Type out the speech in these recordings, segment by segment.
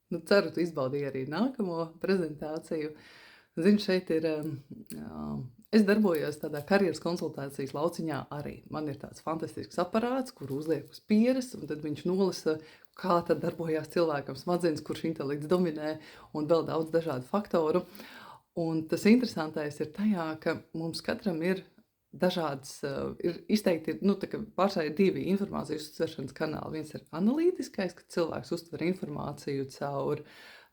Nu, ceru, tu izbaudīji arī nākamo prezentāciju. Zini, šeit ir, es darbojos tādā karjeras konsultācijas lauciņā arī. Man ir tāds fantastisks aparāts, kur uzliek uz pieres, un tad viņš nolasa, kā tad darbojās cilvēkam smadzenes, kurš intelekts dominē, un vēl daudz dažādu faktoru. Un tas interesantais ir tajā, ka mums katram ir dažādas, ir izteikti, nu, tā kā pašai ir divi informācijas uztveršanas kanāli. Viens ir analītiskais, kad cilvēks uztver informāciju caur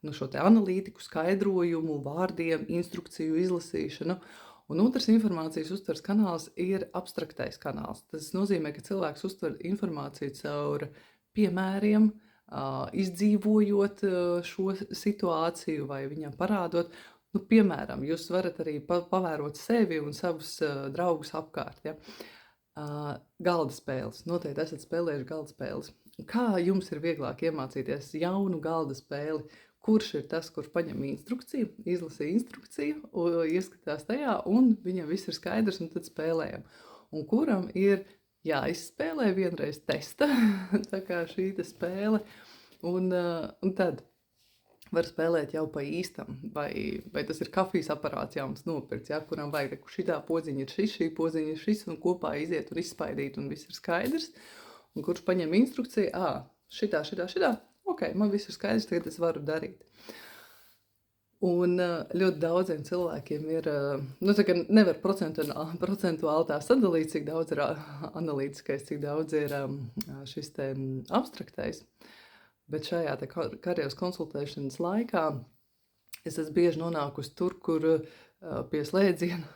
nu, šo te analītiku, skaidrojumu, vārdiem, instrukciju izlasīšanu. Un otrs informācijas uztvers kanāls ir abstraktais kanāls. Tas nozīmē, ka cilvēks uztver informāciju caur piemēriem, izdzīvojot šo situāciju vai viņam parādot. Nu, piemēram, jūs varat arī pavērot sevi un savus draugus apkārt. Ja? Galda spēles. Noteikti esat spēlējuši galda spēles. Kā jums ir vieglāk iemācīties jaunu galda spēli? Kurš ir tas, kurš paņem instrukciju, izlasa instrukciju, ieskatās tajā, un viņam viss ir skaidrs, un tad spēlējam. Un kuram ir jāizspēlē vienreiz testa, tā kā šī te spēle, un tad var spēlēt jau pa īstam, vai tas ir kafijas aparāts jauns nopirkts, ja, kuram vajag, ka šitā podziņa ir šis, šī podziņa ir šis, un kopā iziet un izspaidīt, un viss ir skaidrs. Un kurš paņem instrukciju, šitā, ok, man viss ir skaidrs, tagad es varu darīt. Un ļoti daudziem cilvēkiem ir, nu tā kā nevar procentuāli tā sadalīt, cik daudz ir analītiskais, cik daudz ir šis te abstraktais. Bet šajā te karjeras konsultēšanas laikā es esmu bieži nonākusi tur, kur pie slēdziena,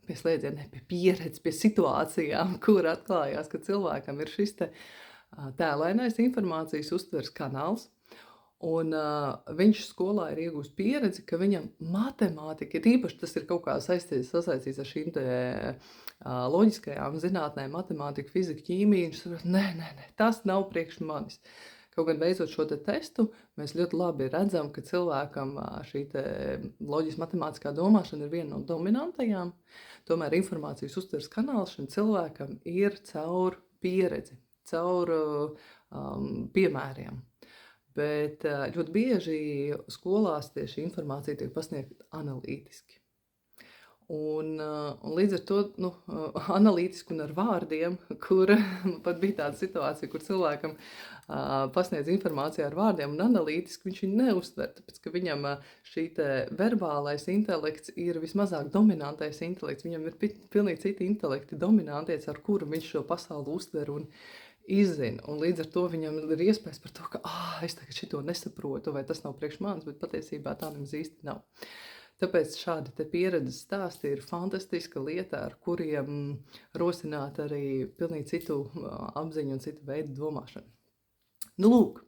pie pieredzes, pie situācijām, kur atklājās, ka cilvēkam ir šis te tēlainais informācijas uztvers kanāls, un viņš skolā ir iegūst pieredzi, ka viņam matemātika, ir īpaši tas ir kaut kā sasaistīts ar šīm te loģiskajām zinātnēm, matemātika, fizika, ķīmija, viņš saprot, nē, tas nav priekš manis. Kaut gan veicot šo te testu, mēs ļoti labi redzam, ka cilvēkam šī te loģiski matemātiskā domāšana ir viena no dominantajām. Tomēr informācijas uztvers kanāls šim cilvēkam ir caur pieredzi, caur piemēriem. Bet ļoti bieži skolās tieši informācija tiek pasniegta analītiski. Un līdz ar to analītiski un ar vārdiem, kur pat bija tāda situācija, kur cilvēkam pasniedz informāciju ar vārdiem un analītiski viņš viņu neuztver, tāpēc ka viņam šī te verbālais intelekts ir vismazāk dominantais intelekts, viņam ir pilnīgi citi intelekti dominanties, ar kuru viņš šo pasauli uztver un izzina. Un līdz ar to viņam ir iespējas par to, ka es tagad šito nesaprotu, vai tas nav priekš manis, bet patiesībā tā nemaz īsti nav. Tāpēc šādi te pieredzes stāsti ir fantastiska lieta, ar kuriem rosināt arī pilnīgi citu apziņu un citu veidu domāšanu. Nu, lūk,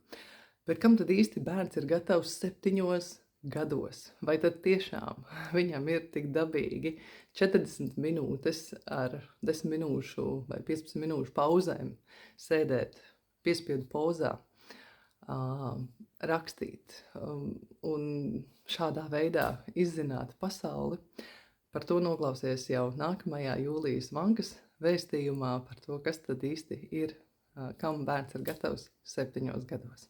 bet kam tad īsti bērns ir gatavs 7 gados? Vai tad tiešām viņam ir tik dabīgi 40 minūtes ar 10 minūšu vai 15 minūšu pauzēm sēdēt piespiedu pozā, rakstīt un šādā veidā izzināt pasauli? Par to noklausies jau nākamajā Jūlijas Vankas vēstījumā par to, kas tad īsti ir, kam bērns ir gatavs 7 gados.